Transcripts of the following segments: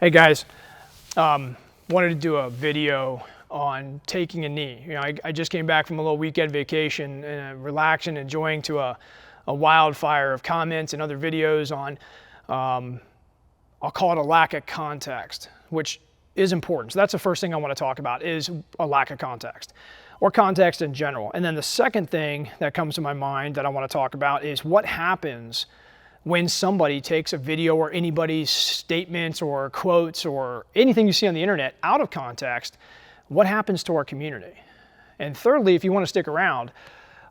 Hey guys, wanted to do a video on taking a knee. I just came back from a little weekend vacation and relaxing, enjoying to a wildfire of comments and other videos on, I'll call it a lack of context, which is important. So that's the first thing I want to talk about is a lack of context or context in general. And then the second thing that comes to my mind that I want to talk about is what happens when somebody takes a video or anybody's statements or quotes or anything you see on the internet out of context. What happens to our community? And thirdly, if you want to stick around,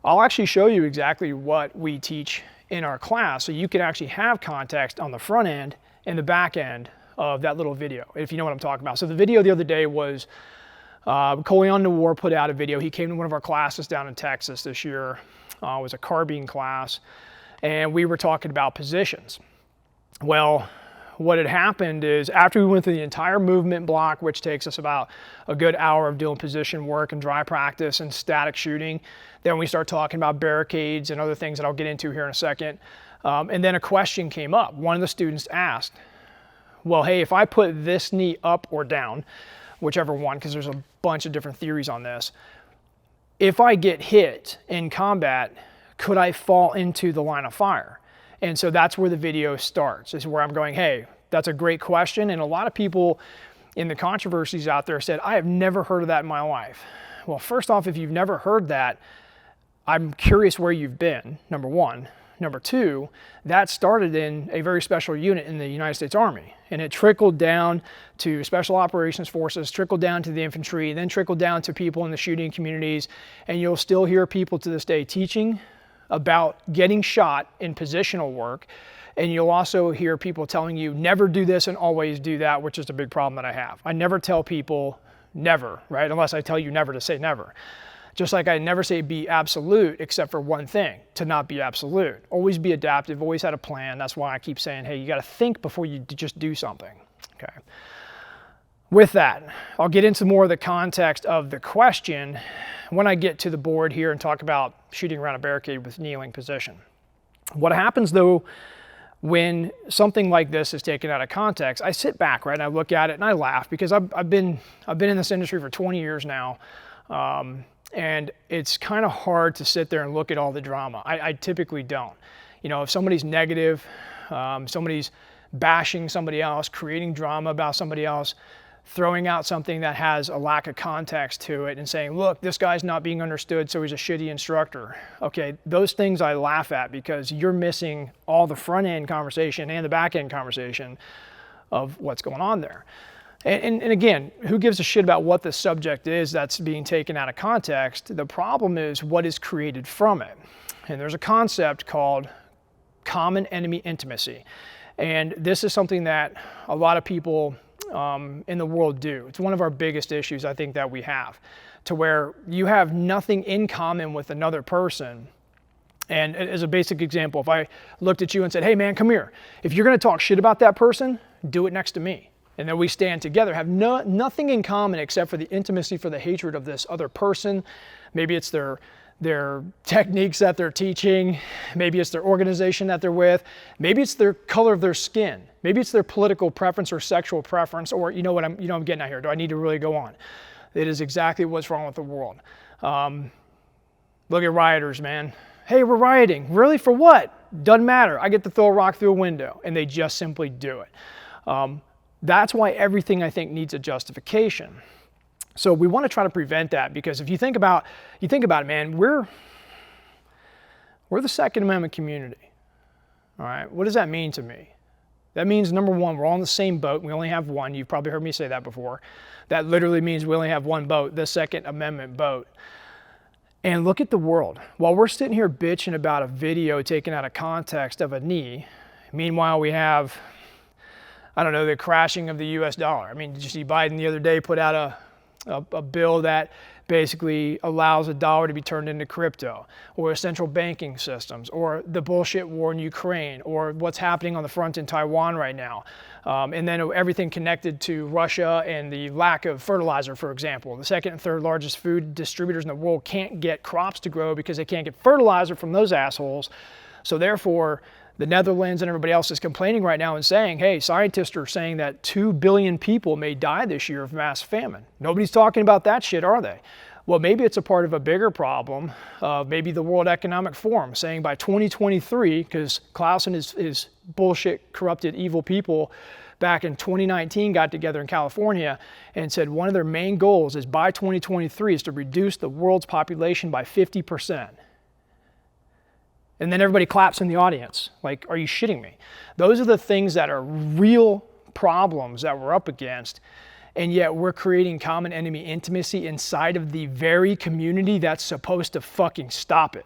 I'll actually show you exactly what we teach in our class so you can actually have context on the front end and the back end of that little video, if you know what I'm talking about. So the video the other day was Colion Noor put out a video. He came to one of our classes down in Texas this year. It was a carbine class. And we were talking about positions. Well, what had happened is after we went through the entire movement block, which takes us about a good hour of doing position work and dry practice and static shooting, then we start talking about barricades and other things that I'll get into here in a second. And then a question came up. One of the students asked, well, hey, if I put this knee up or down, whichever one, because there's a bunch of different theories on this, if I get hit in combat, could I fall into the line of fire? And so that's where the video starts. This is where I'm going, hey, that's a great question. And a lot of people in the controversies out there said, I have never heard of that in my life. Well, first off, if you've never heard that, I'm curious where you've been, number one. Number two, that started in a very special unit in the United States Army. And it trickled down to Special Operations Forces, trickled down to the infantry, then trickled down to people in the shooting communities. And you'll still hear people to this day teaching about getting shot in positional work. And you'll also hear people telling you never do this and always do that, which is a big problem that I have. I never tell people never, right? Unless I tell you never to say never. Just like I never say be absolute except for one thing, to not be absolute. Always be adaptive, always had a plan. That's why I keep saying, hey, you got to think before you just do something, okay? With that, I'll get into more of the context of the question when I get to the board here and talk about shooting around a barricade with kneeling position. What happens though when something like this is taken out of context, I sit back, right, and I look at it and I laugh because I've been in this industry for 20 years now, and it's kind of hard to sit there and look at all the drama. I typically don't. You know, if somebody's negative, somebody's bashing somebody else, creating drama about somebody else, throwing out something that has a lack of context to it and saying, look, this guy's not being understood, so he's a shitty instructor. Okay, those things I laugh at because you're missing all the front end conversation and the back end conversation of what's going on there. And again, who gives a shit about what the subject is that's being taken out of context? The problem is what is created from it. And there's a concept called common enemy intimacy. And this is something that a lot of people in the world do. It's one of our biggest issues I think that we have, to where you have nothing in common with another person. And as a basic example, if I looked at you and said, hey man, come here. If you're gonna talk shit about that person, do it next to me. And then we stand together, have nothing in common except for the intimacy for the hatred of this other person. Maybe it's their techniques that they're teaching. Maybe it's their organization that they're with. Maybe it's their color of their skin. Maybe it's their political preference or sexual preference, or you know what I'm getting at here. Do I need to really go on? It is exactly what's wrong with the world. Look at rioters, man. Hey, we're rioting. Really? For what? Doesn't matter. I get to throw a rock through a window, and they just simply do it. That's why everything I think needs a justification. So we want to try to prevent that, because if you think about it, man, we're the Second Amendment community. All right, what does that mean to me? That means, number one, we're all in the same boat. We only have one. You've probably heard me say that before. That literally means we only have one boat, the Second Amendment boat. And look at the world. While we're sitting here bitching about a video taken out of context of a knee, meanwhile we have, I don't know, the crashing of the US dollar. I mean, did you see Biden the other day put out a bill that basically allows a dollar to be turned into crypto, or central banking systems, or the bullshit war in Ukraine, or what's happening on the front in Taiwan right now. And then everything connected to Russia and the lack of fertilizer, for example. The second and third largest food distributors in the world can't get crops to grow because they can't get fertilizer from those assholes. So therefore, The Netherlands and everybody else is complaining right now and saying, hey, scientists are saying that 2 billion people may die this year of mass famine. Nobody's talking about that shit, are they? Well, maybe it's a part of a bigger problem, maybe the World Economic Forum saying by 2023, because Clausen is bullshit, corrupted, evil people back in 2019 got together in California and said one of their main goals is by 2023 is to reduce the world's population by 50%. And then everybody claps in the audience. Like, are you shitting me? Those are the things that are real problems that we're up against. And yet we're creating common enemy intimacy inside of the very community that's supposed to fucking stop it.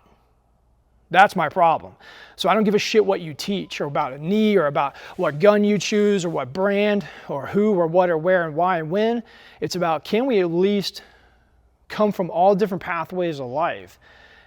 That's my problem. So I don't give a shit what you teach or about a knee or about what gun you choose or what brand or who or what or where and why and when. It's about, can we at least come from all different pathways of life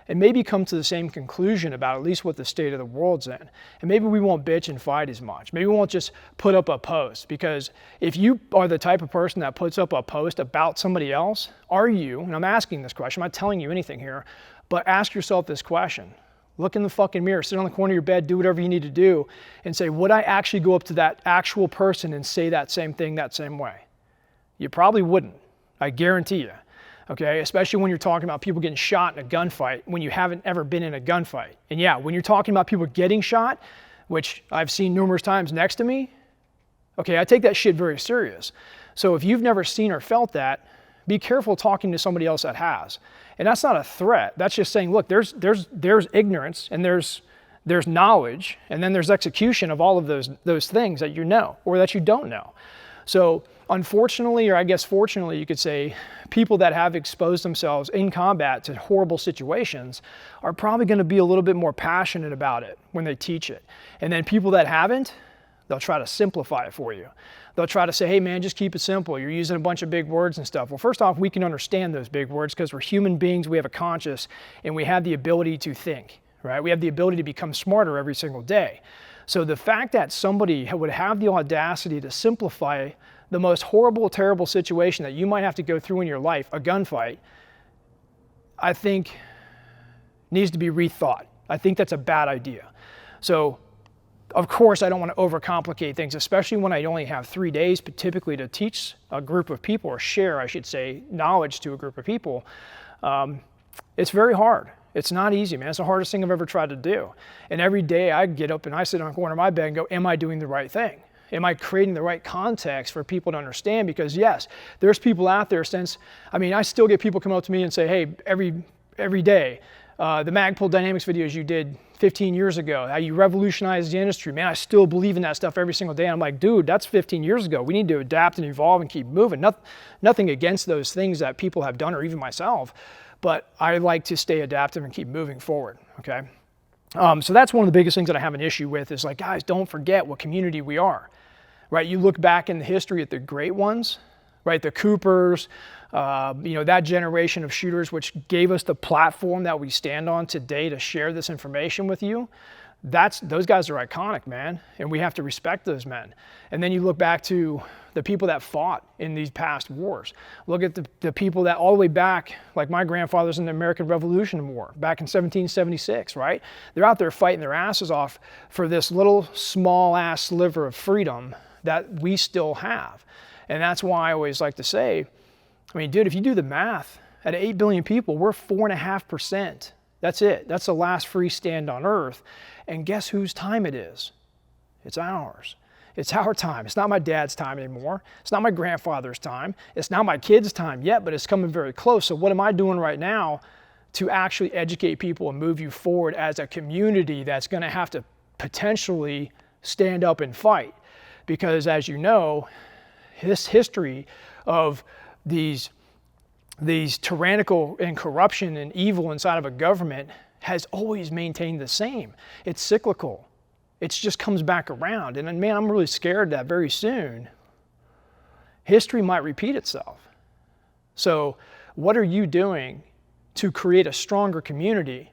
and maybe come to the same conclusion about at least what the state of the world's in. And maybe we won't bitch and fight as much. Maybe we won't just put up a post, because if you are the type of person that puts up a post about somebody else, are you, and I'm asking this question, I'm not telling you anything here, but ask yourself this question. Look in the fucking mirror, sit on the corner of your bed, do whatever you need to do, and say, would I actually go up to that actual person and say that same thing that same way? You probably wouldn't, I guarantee you. Okay, especially when you're talking about people getting shot in a gunfight when you haven't ever been in a gunfight. And yeah, when you're talking about people getting shot, which I've seen numerous times next to me, okay, I take that shit very serious. So if you've never seen or felt that, be careful talking to somebody else that has. And that's not a threat. That's just saying, look, there's ignorance and there's knowledge, and then there's execution of all of those things that you know or that you don't know. So unfortunately, or I guess fortunately, you could say, people that have exposed themselves in combat to horrible situations are probably going to be a little bit more passionate about it when they teach it. And then people that haven't, they'll try to simplify it for you. They'll try to say, hey man, just keep it simple. You're using a bunch of big words and stuff. Well, first off, we can understand those big words because we're human beings, we have a conscience, and we have the ability to think, right? We have the ability to become smarter every single day. So the fact that somebody would have the audacity to simplify the most horrible, terrible situation that you might have to go through in your life, a gunfight, I think needs to be rethought. I think that's a bad idea. So, of course, I don't want to overcomplicate things, especially when I only have 3 days typically to teach a group of people, or share, I should say, knowledge to a group of people. It's very hard. It's not easy, man. It's the hardest thing I've ever tried to do. And every day I get up and I sit on the corner of my bed and go, am I doing the right thing? Am I creating the right context for people to understand? Because yes, there's people out there I still get people come up to me and say, hey, every day, the Magpul Dynamics videos you did 15 years ago, how you revolutionized the industry, man, I still believe in that stuff every single day. And I'm like, dude, that's 15 years ago. We need to adapt and evolve and keep moving. Nothing against those things that people have done, or even myself, but I like to stay adaptive and keep moving forward, okay? So that's one of the biggest things that I have an issue with is like, guys, don't forget what community we are. Right, you look back in the history at the great ones, right? The Coopers, that generation of shooters, which gave us the platform that we stand on today to share this information with you. Those guys are iconic, man, and we have to respect those men. And then you look back to the people that fought in these past wars. Look at the people that all the way back, like my grandfather's in the American Revolution War, back in 1776, right? They're out there fighting their asses off for this little small ass sliver of freedom that we still have. And that's why I always like to say, dude, if you do the math, at 8 billion people, we're 4.5%. That's it. That's the last free stand on earth. And guess whose time it is? It's ours. It's our time. It's not my dad's time anymore. It's not my grandfather's time. It's not my kids' time yet, but it's coming very close. So what am I doing right now to actually educate people and move you forward as a community that's going to have to potentially stand up and fight? Because as you know, this history of these tyrannical and corruption and evil inside of a government has always maintained the same. It's cyclical. It just comes back around. And man, I'm really scared that very soon history might repeat itself. So what are you doing to create a stronger community?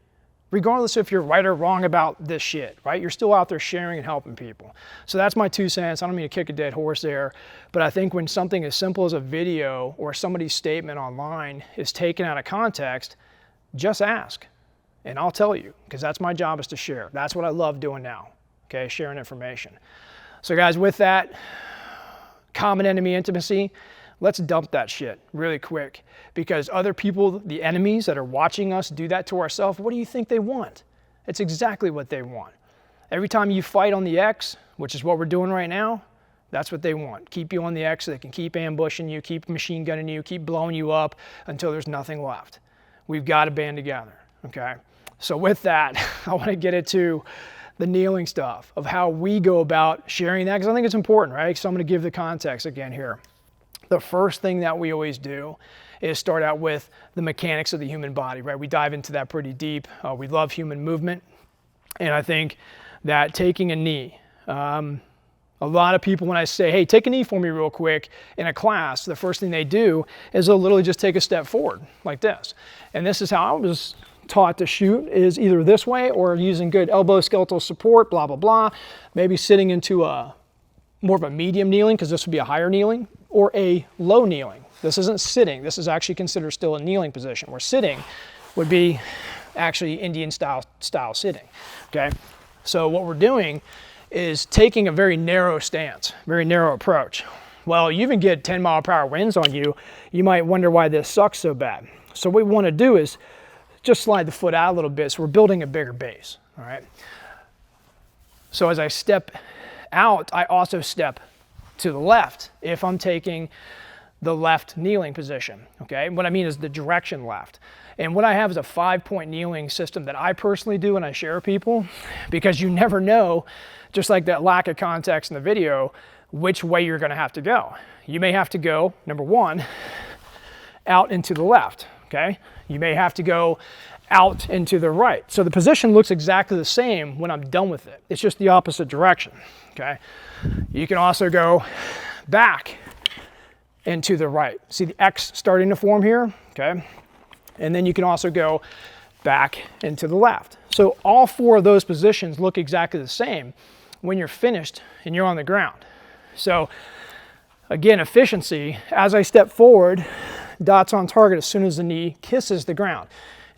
Regardless if you're right or wrong about this shit, right? You're still out there sharing and helping people. So that's my 2 cents. I don't mean to kick a dead horse there, but I think when something as simple as a video or somebody's statement online is taken out of context, just ask. And I'll tell you, because that's my job, is to share. That's what I love doing now. okay, sharing information. So guys, with that, common enemy intimacy, let's dump that shit really quick, because other people, the enemies that are watching us do that to ourselves, what do you think they want? It's exactly what they want. Every time you fight on the X, which is what we're doing right now, that's what they want. Keep you on the X so they can keep ambushing you, keep machine gunning you, keep blowing you up until there's nothing left. We've got to band together, okay? So with that, I want to get into the kneeling stuff of how we go about sharing that, because I think it's important, right? So I'm going to give the context again here. The first thing that we always do is start out with the mechanics of the human body, right? We dive into that pretty deep. We love human movement. And I think that taking a knee, a lot of people, when I say, hey, take a knee for me real quick in a class, the first thing they do is they'll literally just take a step forward like this. And this is how I was taught to shoot, is either this way or using good elbow skeletal support, blah, blah, blah. Maybe sitting into a more of a medium kneeling, because this would be a higher kneeling, or a low kneeling. This isn't sitting. This is actually considered still a kneeling position, where sitting would be actually Indian style sitting, okay? So what we're doing is taking a very narrow stance, very narrow approach. Well, you even get 10-mile-per-hour winds on you, you might wonder why this sucks so bad. So what we want to do is just slide the foot out a little bit, so we're building a bigger base, all right? So as I step out, I also step to the left if I'm taking the left kneeling position, okay? What I mean is the direction left. And what I have is a 5-point kneeling system that I personally do and I share with people, because you never know, just like that lack of context in the video, which way you're gonna have to go. You may have to go, number one, out into the left, okay? You may have to go out into the right. So the position looks exactly the same when I'm done with it. It's just the opposite direction, okay? You can also go back into the right. See the X starting to form here, okay? And then you can also go back into the left. So all 4 of those positions look exactly the same when you're finished and you're on the ground. So again, efficiency, as I step forward, dots on target as soon as the knee kisses the ground.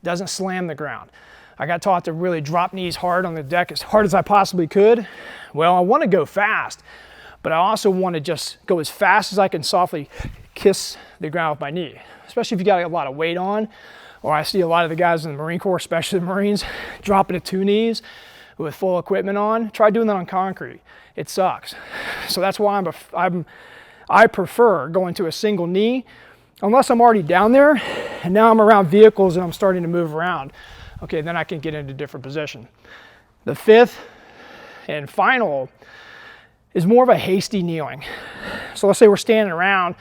It doesn't slam the ground. I got taught to really drop knees hard on the deck, as hard as I possibly could. Well, I want to go fast, but I also want to just go as fast as I can softly kiss the ground with my knee, especially if you got a lot of weight on, or I see a lot of the guys in the Marine Corps, especially the Marines, dropping to 2 knees with full equipment on. Try doing that on concrete. It sucks. So that's why I prefer going to a single knee, unless I'm already down there and now I'm around vehicles and I'm starting to move around. Okay, then I can get into a different position. The 5th and final is more of a hasty kneeling. So let's say we're standing around,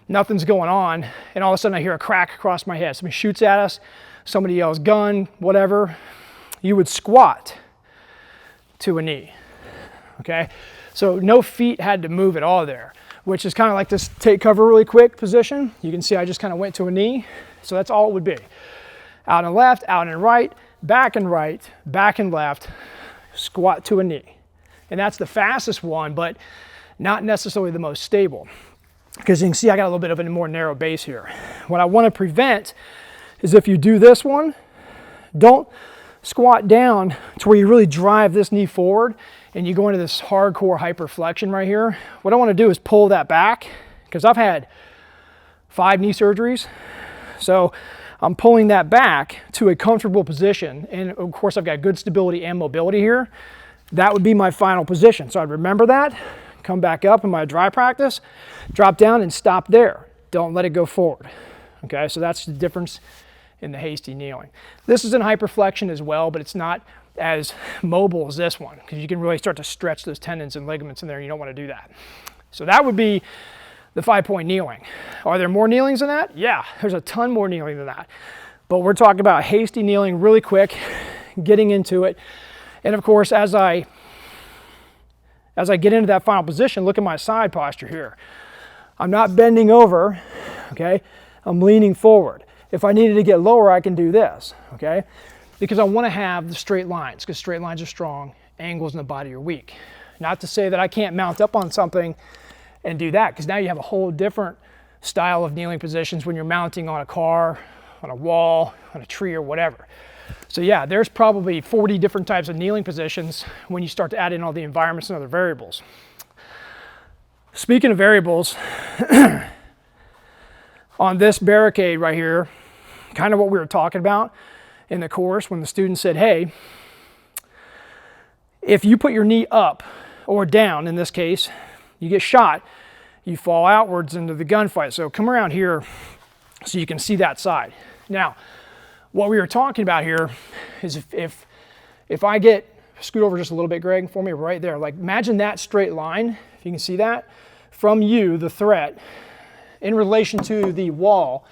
nothing's going on, and all of a sudden I hear a crack across my head. Somebody shoots at us, somebody yells gun, whatever. You would squat to a knee, okay? So no feet had to move at all there, which is kind of like this take cover really quick position. You can see I just kind of went to a knee. So that's all it would be. Out and left, out and right, back and left, squat to a knee. And that's the fastest one, but not necessarily the most stable. Because you can see I got a little bit of a more narrow base here. What I want to prevent is if you do this one, don't squat down to where you really drive this knee forward and you go into this hardcore hyperflexion right here. What I want to do is pull that back, because I've had 5 knee surgeries. So I'm pulling that back to a comfortable position. And of course I've got good stability and mobility here. That would be my final position. So I'd remember that, come back up in my dry practice, drop down and stop there. Don't let it go forward. Okay, so that's the difference in the hasty kneeling. This is in hyperflexion as well, but it's not as mobile as this one, because you can really start to stretch those tendons and ligaments in there. You don't want to do that. So that would be the 5-point kneeling. Are there more kneelings than that? Yeah, there's a ton more kneeling than that. But we're talking about hasty kneeling really quick, getting into it. And of course, as I get into that final position, look at my side posture here. I'm not bending over, okay? I'm leaning forward. If I needed to get lower, I can do this, okay? Because I want to have the straight lines, because straight lines are strong, angles in the body are weak. Not to say that I can't mount up on something and do that, because now you have a whole different style of kneeling positions when you're mounting on a car, on a wall, on a tree or whatever. So yeah, there's probably 40 different types of kneeling positions when you start to add in all the environments and other variables. Speaking of variables, on this barricade right here, kind of what we were talking about in the course when the student said, hey, if you put your knee up or down, in this case, you get shot, you fall outwards into the gunfight. So come around here so you can see that side. Now, what we were talking about here is if I get, scoot over just a little bit, Greg, for me, right there. Like imagine that straight line, if you can see that, from you, the threat, in relation to the wall.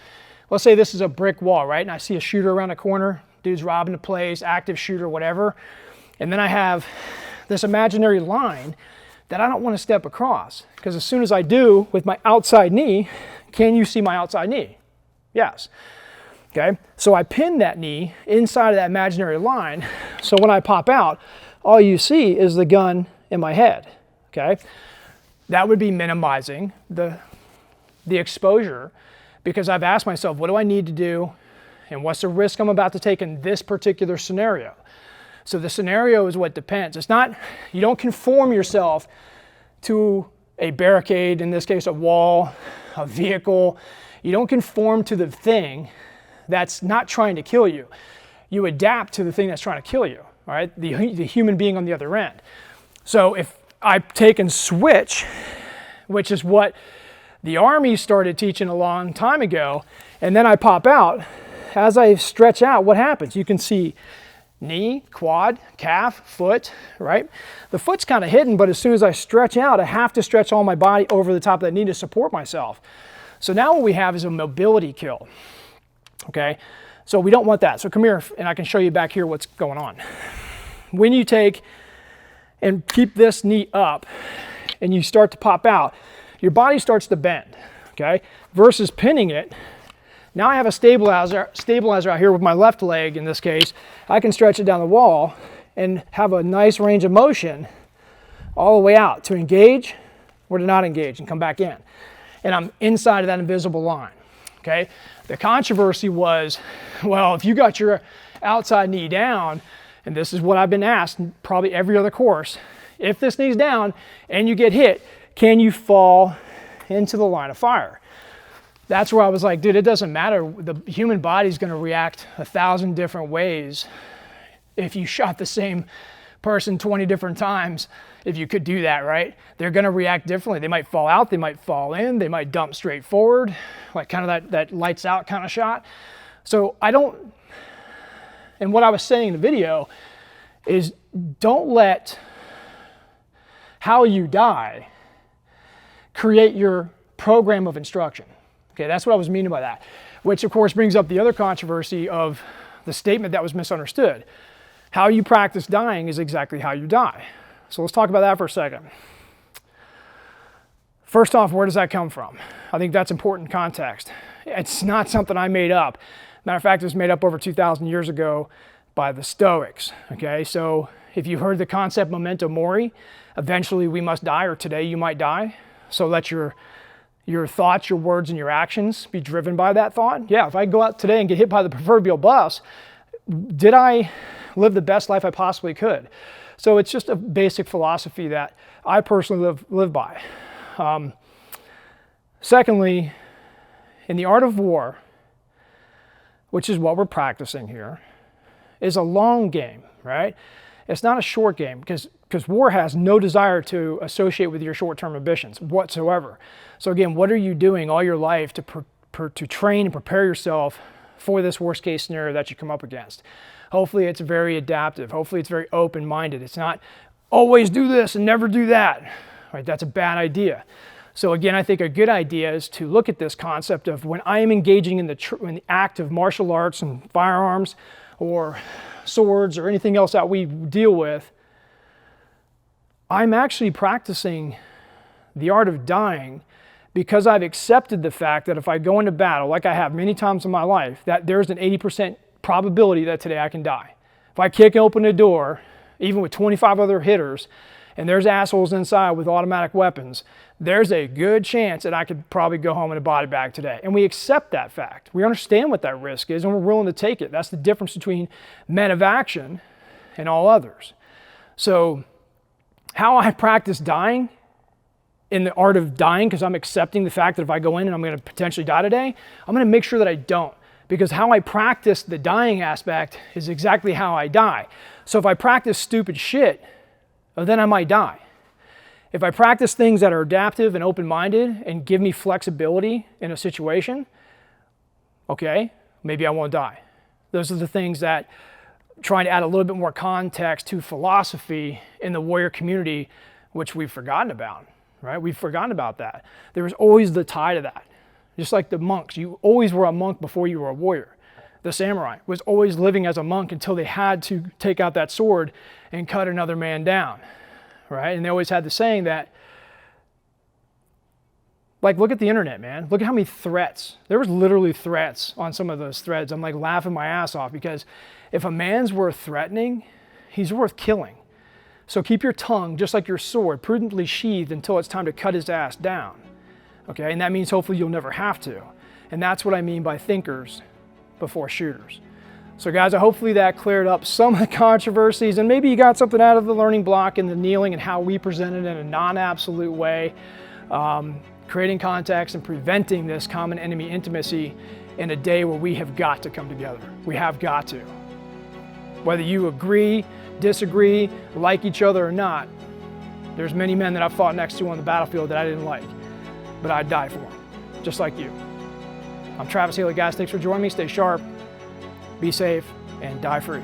Let's say this is a brick wall, right? And I see a shooter around a corner, dude's robbing the place, active shooter, whatever. And then I have this imaginary line that I don't want to step across. Because as soon as I do with my outside knee, can you see my outside knee? Yes. Okay, so I pin that knee inside of that imaginary line, so when I pop out, all you see is the gun in my head, okay? That would be minimizing the exposure, because I've asked myself, what do I need to do, and what's the risk I'm about to take in this particular scenario? So the scenario is what depends. It's not, you don't conform yourself to a barricade, in this case a wall, a vehicle. You don't conform to the thing that's not trying to kill you. You adapt to the thing that's trying to kill you, all right? The human being on the other end. So if I take and switch, which is what the Army started teaching a long time ago, and then I pop out, as I stretch out, what happens? You can see knee, quad, calf, foot, right? The foot's kind of hidden, but as soon as I stretch out, I have to stretch all my body over the top of that knee to support myself. So now what we have is a mobility kill. Okay, so we don't want that. So come here and I can show you back here what's going on. When you take and keep this knee up and you start to pop out, your body starts to bend, okay? Versus pinning it, now I have a stabilizer out here with my left leg in this case. I can stretch it down the wall and have a nice range of motion all the way out to engage or to not engage and come back in. And I'm inside of that invisible line. Okay, the controversy was, well, if you got your outside knee down, and this is what I've been asked in probably every other course, if this knee's down and you get hit, can you fall into the line of fire? That's where I was like, dude, it doesn't matter. The human body's going to react 1,000 different ways. If you shot the same person 20 different times, if you could do that, right? They're going to react differently. They might fall out, they might fall in, they might dump straight forward, like kind of that lights out kind of shot. So I don't, and what I was saying in the video is don't let how you die create your program of instruction. Okay, that's what I was meaning by that, which of course brings up the other controversy of the statement that was misunderstood. How you practice dying is exactly how you die. So let's talk about that for a second. First off, where does that come from? I think that's important context. It's not something I made up. Matter of fact, it was made up over 2,000 years ago by the Stoics. Okay, so if you heard the concept memento mori, eventually we must die, or today you might die. So let your thoughts, your words, and your actions be driven by that thought. Yeah, if I go out today and get hit by the proverbial bus, did I live the best life I possibly could? So it's just a basic philosophy that I personally live by. Secondly, in the art of war, which is what we're practicing here, is a long game, right? It's not a short game, because war has no desire to associate with your short-term ambitions whatsoever. So again, what are you doing all your life to train and prepare yourself for this worst-case scenario that you come up against? Hopefully it's very adaptive. Hopefully it's very open-minded. It's not always do this and never do that. Right? That's a bad idea. So again, I think a good idea is to look at this concept of when I am engaging in the act of martial arts and firearms or swords or anything else that we deal with, I'm actually practicing the art of dying because I've accepted the fact that if I go into battle, like I have many times in my life, that there's an 80% probability that today I can die. If I kick open a door, even with 25 other hitters, and there's assholes inside with automatic weapons, there's a good chance that I could probably go home in a body bag today. And we accept that fact. We understand what that risk is, and we're willing to take it. That's the difference between men of action and all others. So how I practice dying, in the art of dying, because I'm accepting the fact that if I go in and I'm going to potentially die today, I'm going to make sure that I don't. Because how I practice the dying aspect is exactly how I die. So if I practice stupid shit, then I might die. If I practice things that are adaptive and open-minded and give me flexibility in a situation, okay, maybe I won't die. Those are the things that trying to add a little bit more context to philosophy in the warrior community, which we've forgotten about, right? We've forgotten about that. There was always the tie to that. Just like the monks, you always were a monk before you were a warrior. The samurai was always living as a monk until they had to take out that sword and cut another man down, right? And they always had the saying that, like, look at the internet, man. Look at how many threats. There was literally threats on some of those threads. I'm like laughing my ass off, because if a man's worth threatening, he's worth killing. So keep your tongue, just like your sword, prudently sheathed until it's time to cut his ass down. Okay, and that means hopefully you'll never have to. And that's what I mean by thinkers before shooters. So guys, hopefully that cleared up some of the controversies, and maybe you got something out of the learning block and the kneeling and how we present it in a non-absolute way, creating context and preventing this common enemy intimacy in a day where we have got to come together. We have got to. Whether you agree, disagree, like each other or not, there's many men that I've fought next to on the battlefield that I didn't like, but I'd die for them, just like you. I'm Travis Haley, guys. Thanks for joining me. Stay sharp, be safe, and die free.